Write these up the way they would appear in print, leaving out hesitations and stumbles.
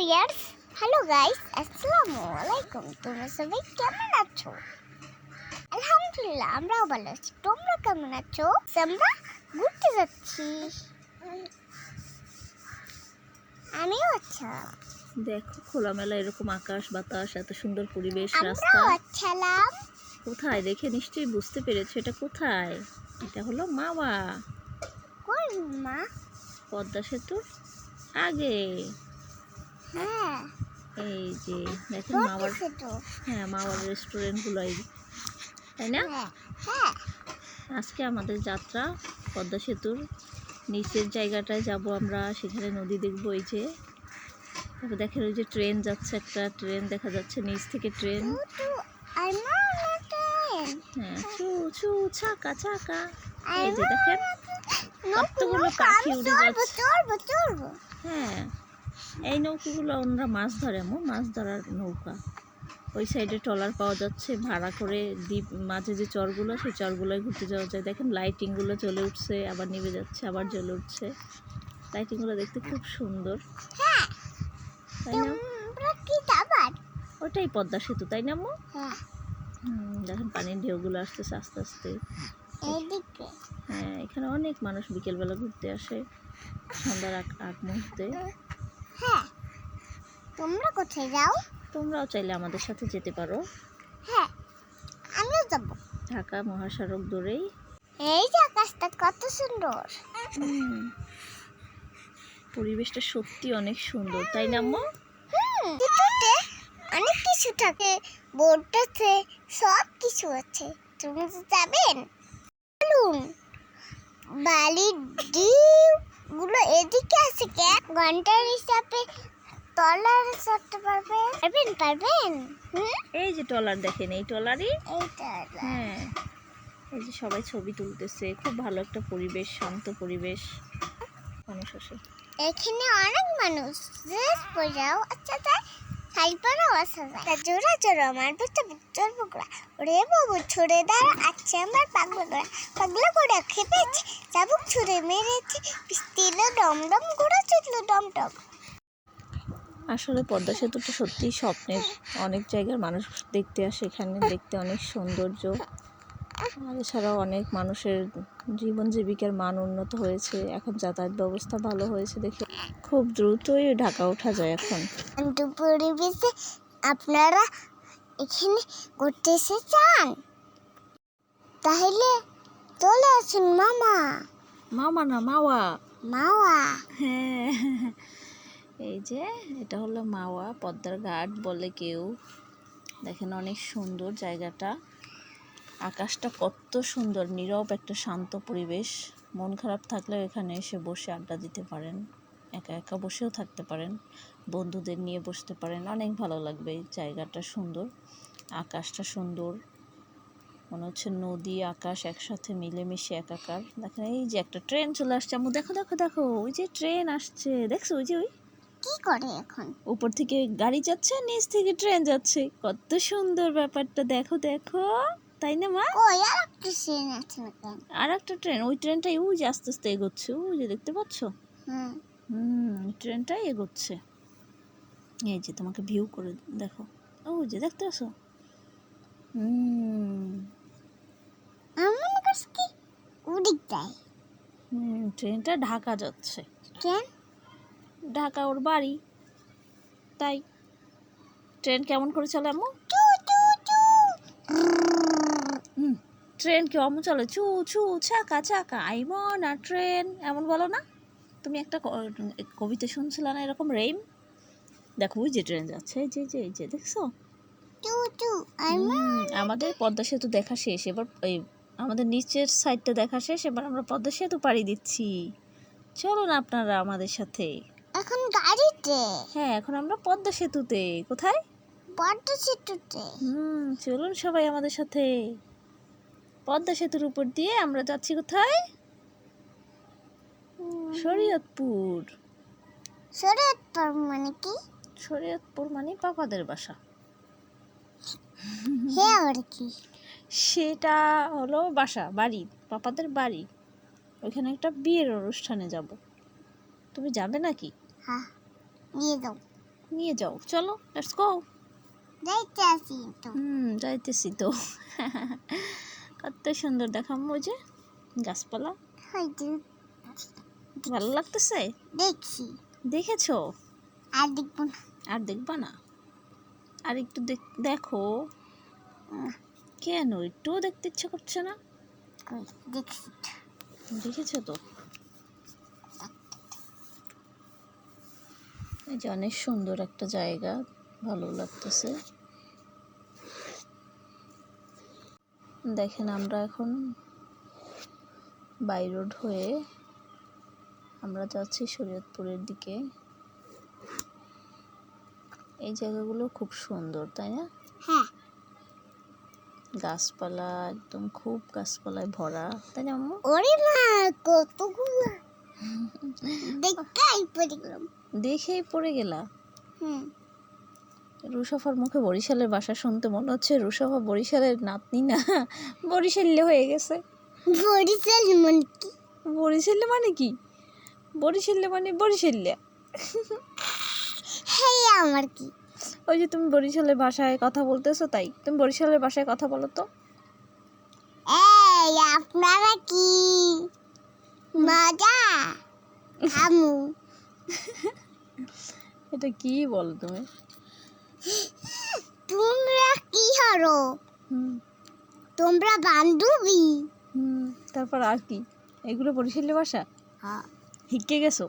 Viewers, hello guys, আসসালামু আলাইকুম। তোমরা সবাই কেমন আছো? আলহামদুলিল্লাহ, আমরাও ভালো আছি। তোমরা কেমন আছো? আমরা ঘুরতে যাচ্ছি। আমিও আচ্ছা। দেখো খোলামেলা এরকম আকাশ বাতাস, এত সুন্দর পরিবেশ, রাস্তা। আমরাও আচ্ছালাম। কোথায় দেখে নিশ্চয়ই বুঝতে পেরেছো এটা কোথায়? এটা হলো মাওয়া, কই মা? পদ্মা সেতুর আগে। হ্যাঁ, এই যে দেখেন মাওয়ার, হ্যাঁ মাওয়ার রেস্টুরেন্টগুলো, তাই না? হ্যাঁ। আজকে আমাদের যাত্রা পদ্মা সেতুর নিচের জায়গাটায় যাব আমরা, সেখানে নদী দেখবো। এই যে তারপর দেখেন ওই যে ট্রেন যাচ্ছে, একটা ট্রেন দেখা যাচ্ছে নিচ থেকে, ট্রেন। হ্যাঁ, চু চু চাকা চাকা। এই যে দেখেন কতগুলো পাখি উড়ে যাচ্ছে। হ্যাঁ, এই নৌকাগুলো ওনারা মাছ ধরে, এমন মাছ ধরার নৌকা। ওই সাইডে ট্রলার পাওয়া যাচ্ছে ভাড়া করে, দ্বীপ মাঝে যে চরগুলো, সেই চরগুলোয় ঘুরতে যাওয়া যায়। দেখেন লাইটিংগুলো জ্বলে উঠছে, আবার নিভে যাচ্ছে, আবার জ্বলে উঠছে। লাইটিংগুলো দেখতে খুব সুন্দর, তাই না? ওটাই পদ্মা সেতু, তাই না আম্মু? দেখেন পানির ঢেউগুলো আসতেছে আস্তে আস্তে। হ্যাঁ, এখানে অনেক মানুষ বিকেলবেলা ঘুরতে আসে, সন্ধ্যার আগ মুহূর্তে। হ্যাঁ, তোমরা কোথায় যাও? তোমরাও চাইলে আমাদের সাথে যেতে পারো। হ্যাঁ, আমিও যাব। ঢাকা মহাসড়ক ধরেই। এই যে আকাশটা কত সুন্দর। পরিবেশটা সত্যি অনেক সুন্দর, তাই না আম্মু? এটাতে অনেক কিছু থাকে, বোট আছে, সব কিছু আছে। তুমি তো যাবেন? চলুন। বালির দ্বীপগুলো এদিকে আছে, কে ঘন্টার হিসাবে ট্রলার চড়তে পারবেন? এই যে ট্রলার দেখেন, এই ট্রলারই। এইটা হ্যাঁ, এই যে সবাই ছবি তুলতেছে, খুব ভালো একটা পরিবেশ, শান্ত পরিবেশ, মানুষ আসে এখানে অনেক মানুষ ড্রেস পরেও আচ্ছা তাই সাইকেলও আসা যায়। জোড়া জোড়া আমার বুঝতে বকরা ওরে বাবু ছুড়ে দাঁড়া আছে আমার পাগলা করে খেপেছে, চাবুক ছুড়ে মেরেছে, পিস্তিল ডমডম ঘোড়া ছুটলো ডমডম। আসলে পদ্মা সেতুটা সত্যিই স্বপ্নের। অনেক জায়গার মানুষ দেখতে আসে এখানে, দেখতে অনেক সৌন্দর্য। আর এছাড়াও অনেক মানুষের জীবন জীবিকার মান উন্নত হয়েছে, এখন যাতায়াত ব্যবস্থা ভালো হয়েছে দেখে খুব দ্রুতই ঢাকা ওঠা যায় এখন। পরিবেশে আপনারা এখানে ঘুরতে এসে চান তাহলে চলে আসুন মামা। মামা না মাওয়া। মাওয়া। হ্যাঁ, এই যে এটা হলো মাওয়া, পদ্মার ঘাট বলে কেউ। দেখেন অনেক সুন্দর জায়গাটা, আকাশটা কত সুন্দর, নীরব একটা শান্ত পরিবেশ। মন খারাপ থাকলেও এখানে এসে বসে আড্ডা দিতে পারেন, একা একা বসেও থাকতে পারেন, বন্ধুদের নিয়ে বসতে পারেন, অনেক ভালো লাগবে। এই জায়গাটা সুন্দর, আকাশটা সুন্দর, মনে হচ্ছে নদী আকাশ একসাথে মিলেমিশে একাকার। দেখেন এই যে একটা ট্রেন চলে আসছে আম্মু, দেখো দেখো দেখো, ওই যে ট্রেন আসছে, দেখছো? ওই যে ওই কি করে এখন? উপর থেকে গাড়ি যাচ্ছে, নিচ থেকে ট্রেন যাচ্ছে, কত সুন্দর ব্যাপারটা, দেখো দেখো, তাই না মা? ওই আর একটা ট্রেন আছে না কেন? আর একটা ট্রেন, ওই ট্রেনটাই ওই যে আস্তে আস্তে এগোচ্ছে, ওই যে দেখতে পাচ্ছ? ট্রেনটাই এগোচ্ছে। এই যে তোমাকে ভিউ করে দেখো, ওই যে দেখতে পাচ্ছ? আমার কাছে কি উড়িক যায়? ট্রেনটা ঢাকা যাচ্ছে। কেন? ঢাকা ওর বাড়ি, তাই। ট্রেন কেমন করে চলে আম্মু? ট্রেন কেমন চলে? চু চু চাকা চাকা, আইব না ট্রেন, এমন বলো না? তুমি একটা কবিতা শুনছিল না এরকম, রেইম? দেখো ওই যে ট্রেন যাচ্ছে, এই যে এই যে দেখছো? আমাদের পদ্মা সেতু দেখা শেষ, এবার এই আমাদের নিচের সাইডটা দেখা শেষ, এবার আমরা পদ্মা সেতু পাড়ি দিচ্ছি। চলুন আপনারা আমাদের সাথে। এখন গাড়িতে? হ্যাঁ, এখন আমরা পদ্মা সেতুতে। কোথায়? পদ্মা সেতুতে। চলুন সবাই আমাদের সাথে। পদ্মা সেতুর উপর দিয়ে আমরা যাচ্ছি কোথায়? শরীয়তপুর। শরীয়তপুর মানে কি? শরীয়তপুর মানে পাপাদের বাসা। হ্যাঁ, আর কি? সেটা হলো বাসা, বাড়ি, পাপাদের বাড়ি। ওইখানে একটা বিয়ের অনুষ্ঠানে যাব। তুমি যাবে নাকি? হ্যাঁ, নিয়ে যাও। নিয়ে যাও, চলো লেটস গো। দেখতে আসি তো। যাইতেছি তো। কত সুন্দর দেখাম, ওই যে গাছপালা, হয়তো ভালো লাগতেছে। দেখছি, দেখেছো? আর দেখবো না। আর দেখবা না? আর একটু দেখো। উম, কেন একটুও দেখতে ইচ্ছা করছে না? কই, দেখছি তো। দেখেছো তো? এই যে অনেক সুন্দর একটা জায়গা, ভালো লাগতেছে। দেখেন আমরা এখন বাই রোড হয়ে আমরা যাচ্ছি শরীয়তপুরের দিকে। এই জায়গাগুলো খুব সুন্দর, তাই না? হ্যাঁ, গাছপালা একদম, খুব গাছপালায় ভরা, তাই না আম্মু? ওরে মা, কতগুলো দেখাই পড়ে গেলাম। দেখেই পড়ে গেলা। হুম, রুশাফার মুখে বরিশালের ভাষা শুনতে মনে হচ্ছে রুশাফা বরিশালের নাতনি না, বরিশাল্য হয়ে গেছে। বরিশাল মন কি? বরিশাল্য মানে কি? বরিশাল্য মানে বরিশাল্য। হ্যাঁ, আমার কি? ওই যে তুমি বরিশালের ভাষায় কথা বলতেছো, তাই তুমি বরিশালের ভাষায় কথা বলো তো। এই আপনারা কি মজা আমু? এটা কি বলো তুমি? তোমরা কি হরো? হুম তোমরা বান্ধবী? হুম তারপর আর কি? এগুলো বরিশালের ভাষা? হ্যাঁ, শিখে গেছো?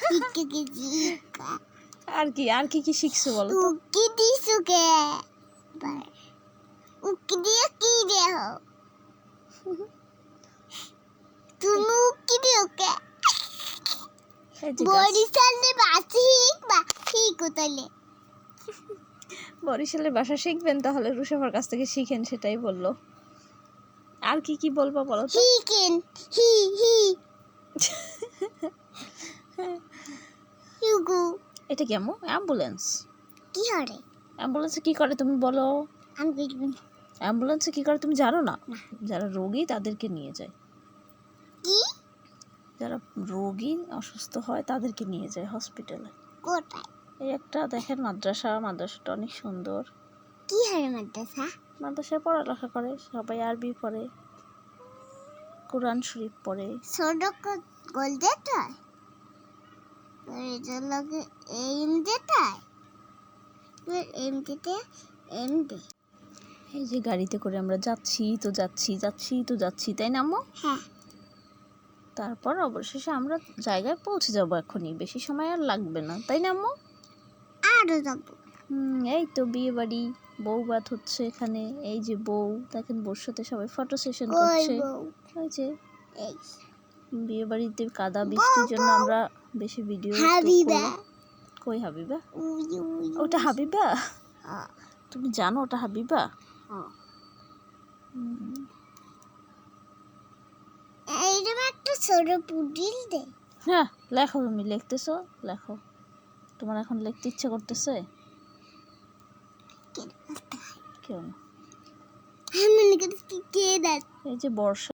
শিখে গেছি। আর কি, আর কি কি শিখছো বলো তো? উকি দিছো কে? উকি দিয়ে কি দেহ? তুমি উকি দিও কে? এই যে বরিশালে বাসি বা ঠিক তাহলে। বরিশালের ভাষা শিখবেন তাহলে রুশাফার কাছ থেকে শিখেন, সেটাই বললো। আর কি কি বলবো বলো তো? হিকেন হি হি ইউগু। এটা কেমন অ্যাম্বুলেন্স? কি হরে? অ্যাম্বুলেন্সে কি করে তুমি বলো? আমি বুঝবো না। অ্যাম্বুলেন্সে কি করে তুমি জানো না? না। যারা রোগী তাদেরকে নিয়ে যায়, কি? যারা রোগী অসুস্থ হয় তাদেরকে নিয়ে যায় হসপিটালে। কোথায়? এই একটা দেখেন মাদ্রাসা, মাদ্রাসাটা অনেক সুন্দর। কি হরে মাদ্রাসা? মাদ্রাসায় পড়ালেখা করে সবাই, আরবি পড়ে, কোরআন শরীফ পড়ে। সড়ক গোল যেটায় এটার লগে এম যেটায় এম দিতে এম দে। এই যে গাড়িতে করে আমরা যাচ্ছি তো যাচ্ছি, যাচ্ছি তো যাচ্ছি, তাই না আম্মু? হ্যাঁ, তারপর অবশেষে আমরা জায়গায় পৌঁছে যাবো এখনই, বেশি সময় আর লাগবে না, তাই না আম্মু? আরো যাবো। এই তো বিয়ে বাড়ি, বউ ভাত হচ্ছে এখানে। এই যে বউ, দেখেন বউর সাথে সবাই ফটো সেশন কই করছে। বউ? ওই যে এই বিয়ে বাড়িতে কাদা বৃষ্টির জন্য বউ। আমরা বেশি ভিডিও হাবিবা। কই হাবিবা? উই উই ওটা হাবিবা? হ্যাঁ, তুমি জানো ওটা হাবিবা? হ্যাঁ। হুম, এইরকম একটা ছোট পুডিল দে। হ্যাঁ লেখো, তুমি লিখতেছো, লেখো। তোমার এখন লিখতে ইচ্ছে করতেছে? কেউ না। আমি মনে করছি কে দেয়। এই যে বর্ষা